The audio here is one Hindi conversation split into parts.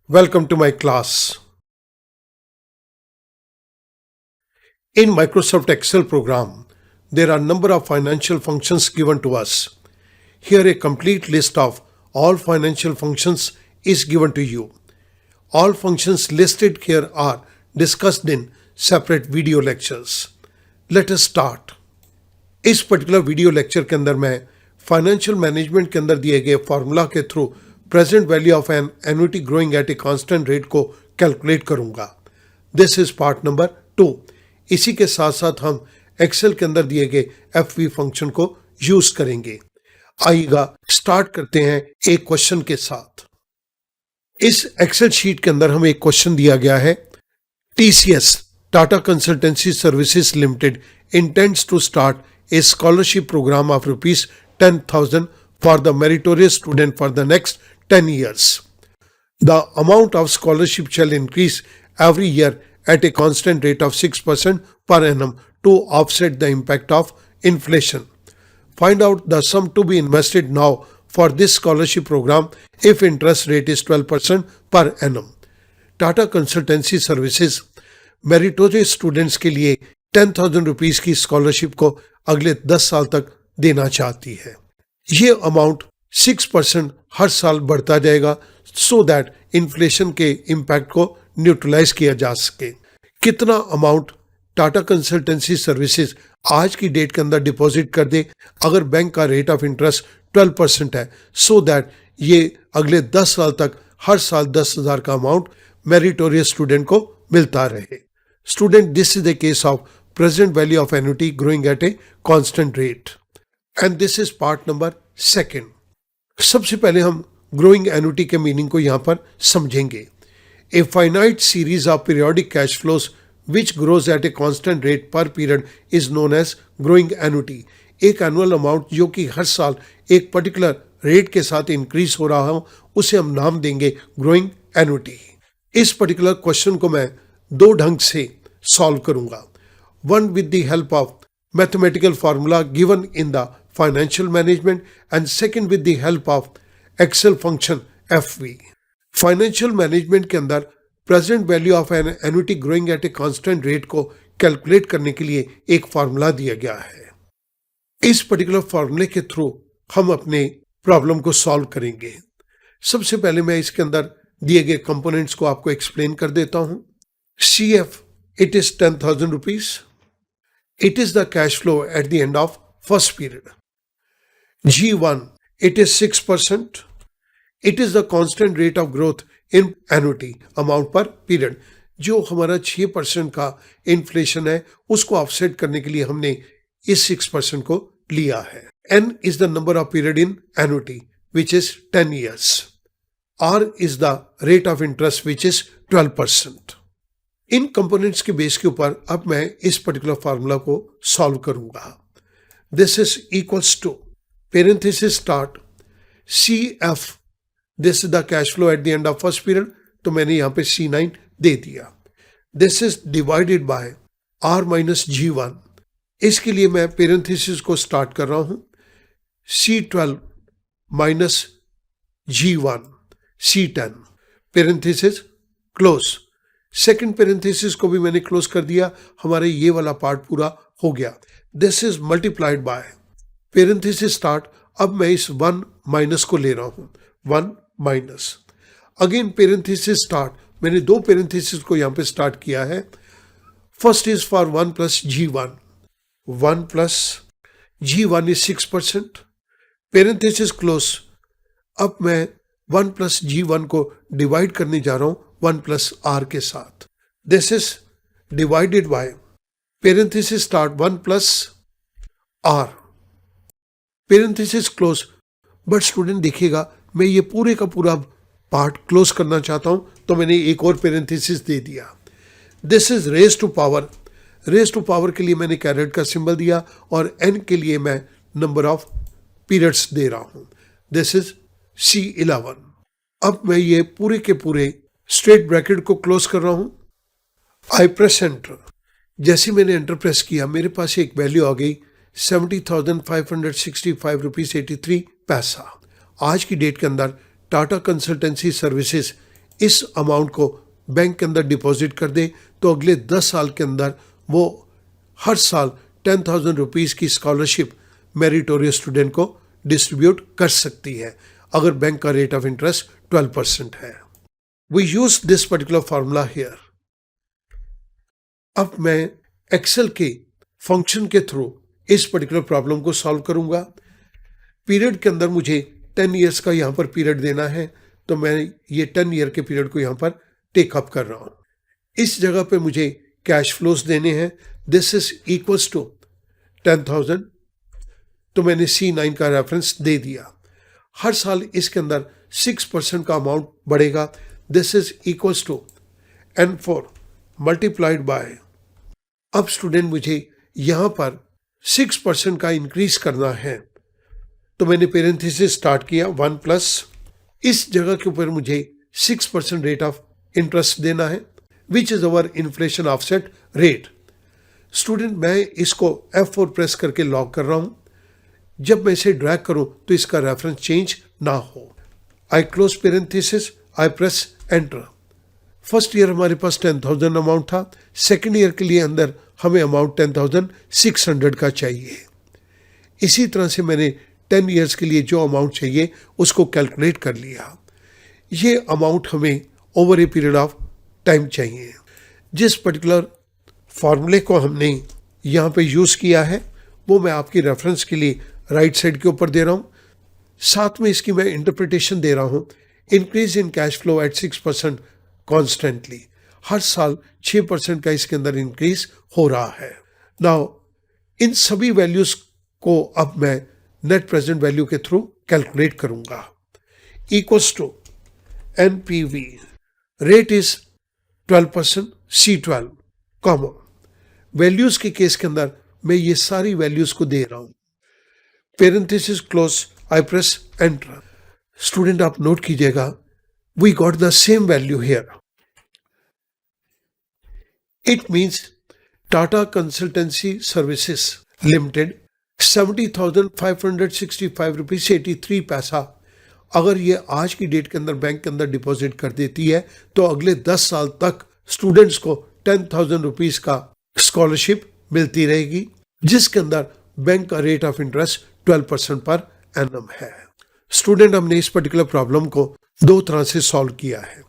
Welcome to my class. In Microsoft Excel program, there are a number of financial functions given to us. Here a complete list of all financial functions is given to you. All functions listed here are discussed in separate video lectures. Let us start. इस पर्टिकुलर वीडियो लेक्चर के अंदर मैं फाइनेंशियल मैनेजमेंट के अंदर दिए गए फॉर्मूला के through present value of an annuity growing at a constant rate को कैलकुलेट करूंगा. This is part number 2. इसी के साथ साथ हम एक्सेल के अंदर दिए गए एफवी फंक्शन को यूज करेंगे. आइएगा स्टार्ट करते हैं एक क्वेश्चन के साथ. इस एक्सेल शीट के अंदर हमें एक क्वेश्चन दिया गया है. TCS Tata Consultancy Services limited intends to start a scholarship program of rupees 10,000 for the meritorious student for the next 10 years. The amount of scholarship shall increase every year at a constant rate of 6% per annum to offset the impact of inflation. Find out the sum to be invested now for this scholarship program if interest rate is 12% per annum. Tata Consultancy services meritorious students के लिए 10,000 रुपीज की स्कॉलरशिप को अगले 10 साल तक देना चाहती है. ये अमाउंट 6% हर साल बढ़ता जाएगा सो दैट इन्फ्लेशन के इम्पैक्ट को न्यूट्रलाइज किया जा सके. कितना अमाउंट टाटा कंसल्टेंसी सर्विसेज आज की डेट के अंदर डिपॉजिट कर दे अगर बैंक का रेट ऑफ इंटरेस्ट 12% है सो दैट ये अगले 10 साल तक हर साल 10,000 का अमाउंट मेरिटोरियस स्टूडेंट को मिलता रहे. Student, this is the case of present value of annuity growing at a constant rate and this is part number 2. सबसे पहले हम growing annuity के मीनिंग को यहाँ पर समझेंगे. A finite series of periodic cash flows which grows at a constant rate per period is known as growing annuity. एक एनुअल अमाउंट जो कि हर साल एक पर्टिकुलर रेट के साथ इंक्रीज हो रहा हो उसे हम नाम देंगे ग्रोइंग एन्युटी. इस पर्टिकुलर क्वेश्चन को मैं दो ढंग से सॉल्व करूंगा. One with the help of mathematical formula given in the financial management and second with the help of Excel function FV. Financial management के अंदर present value of an annuity growing at a constant rate को कैलकुलेट करने के लिए एक फार्मूला दिया गया है. इस पर्टिकुलर फार्मूले के थ्रू हम अपने प्रॉब्लम को सॉल्व करेंगे. सबसे पहले मैं इसके अंदर दिए गए कंपोनेंट्स को आपको एक्सप्लेन कर देता हूं. CF it is 10,000 rupees. It is the cash flow at the end of first period. G1, it is 6%. It is the constant rate of growth in annuity amount per period. जो हमारा 6% का इन्फ्लेशन है उसको ऑफसेट करने के लिए हमने इस 6% को लिया है. N is the number of period in annuity which is 10 years. R is the rate of interest which is 12%. इन कंपोनेंट्स के बेस के ऊपर अब मैं इस पर्टिकुलर फार्मूला को सॉल्व करूंगा. This is equals to parenthesis start CF. This is the cash flow at the end of first period तो मैंने यहां पे C9 दे दिया. This is divided by R minus G1. इसके लिए मैं पेरेंथेसिस को स्टार्ट कर रहा हूं. C12 minus G1 C10 parenthesis close. Second parenthesis को भी मैंने क्लोज कर दिया. हमारे ये वाला पार्ट पूरा हो गया. This is multiplied by parenthesis start. अब मैं इस 1 माइनस को ले रहा हूं. 1 माइनस अगेन पेरेंथेसिस स्टार्ट. मैंने दो पेरेंथेसिस को यहां पे स्टार्ट किया है. First is for 1 plus G1. 1 plus G1 is 6%. Parenthesis close. अब मैं 1 प्लस G1 को डिवाइड करने जा रहा हूं 1 प्लस R के साथ. This is divided bye parenthesis start 1 plus R parenthesis close. But student देखिएगा मैं ये पूरे का पूरा पार्ट क्लोज करना चाहता हूं तो मैंने एक और पेरेंथेसिस दे दिया. This is raise to power. Raise to power के लिए मैंने कैरेट का सिंबल दिया और n के लिए मैं नंबर ऑफ पीरियड्स दे रहा हूं. This is C11. अब मैं ये पूरे के पूरे स्ट्रेट ब्रैकेट को क्लोज कर रहा हूं. आई प्रेस एंटर. जैसे मैंने एंटर प्रेस किया मेरे पास एक वैल्यू आ गई 70,565 रुपीज 83 पैसा. आज की डेट के अंदर टाटा कंसल्टेंसी सर्विसेज इस अमाउंट को बैंक के अंदर डिपॉजिट कर दे तो अगले 10 साल के अंदर वो हर साल 10,000 रुपीज़ की स्कॉलरशिप मेरिटोरियस स्टूडेंट को डिस्ट्रीब्यूट कर सकती है अगर बैंक का रेट ऑफ इंटरेस्ट 12% है। We use this particular formula here. अब मैं एक्सेल के फंक्शन के थ्रू इस पर्टिकुलर प्रॉब्लम को सॉल्व करूंगा। पीरियड के अंदर मुझे 10 ईयर्स का यहाँ पर पीरियड देना है, तो मैं ये 10 ईयर के पीरियड को यहाँ पर टेकअप कर रहा हूँ। इस जगह पे मुझे कैश फ्लोज देने हैं। दिस इज इक्वल्स टू 10,000, तो मैंने C9 का रेफरेंस दे दिया। हर साल इसके अंदर 6% का अमाउंट बढ़ेगा। This is equals to N4 multiplied by, अब स्टूडेंट मुझे यहाँ पर 6% का इंक्रीज करना है, तो मैंने पेरेंथेसिस स्टार्ट किया 1 प्लस, इस जगह के ऊपर मुझे 6% रेट ऑफ इंटरेस्ट देना है which is our inflation offset rate. Student मैं इसको F4 प्रेस करके लॉक कर रहा हूं। जब मैं इसे ड्रैग करूं तो इसका रेफरेंस चेंज ना हो। आई क्लोज पेरेंथेसिस, आई प्रेस एंटर। फर्स्ट ईयर हमारे पास 10,000 अमाउंट था, सेकेंड ईयर के लिए अंदर हमें अमाउंट 10,600 का चाहिए। इसी तरह से मैंने 10 ईयर्स के लिए जो अमाउंट चाहिए उसको कैलकुलेट कर लिया। ये अमाउंट हमें over a period of time चाहिए। जिस पर्टिकुलर फॉर्मूले को हमने यहाँ पे यूज़ किया है वो मैं आपकी रेफरेंस के लिए राइट साइड के ऊपर दे रहा हूँ। साथ में इसकी मैं इंटरप्रिटेशन दे रहा हूँ। Increase in cash flow at 6% constantly, हर साल 6% का इसके अंदर इंक्रीज हो रहा है। नाउ इन सभी वैल्यूज को अब मैं नेट प्रेजेंट वैल्यू के थ्रू कैलकुलेट करूंगा। Equals to NPV, rate is 12%, C12 comma, values के केस के अंदर मैं ये सारी वैल्यूज को दे रहा हूं। Parenthesis close, I press enter. Student आप नोट कीजिएगा, we got the same value here. It means Tata Consultancy Services Limited 70,565 rupees 83 पैसा अगर ये आज की डेट के अंदर बैंक के अंदर डिपॉजिट कर देती है तो अगले 10 साल तक स्टूडेंट्स को 10,000 रुपीज का स्कॉलरशिप मिलती रहेगी, जिसके अंदर बैंक का rate of interest 12% per annum है। स्टूडेंट हमने इस पर्टिकुलर प्रॉब्लम को दो तरह से सॉल्व किया है,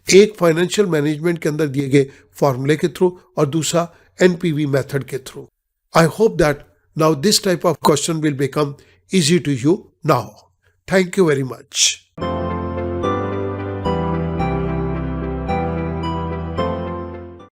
एक फाइनेंशियल मैनेजमेंट के अंदर दिए गए फॉर्मूले के थ्रू और दूसरा NPV मेथड के through. I hope that now this type of question will become easy to you now. Thank you very much.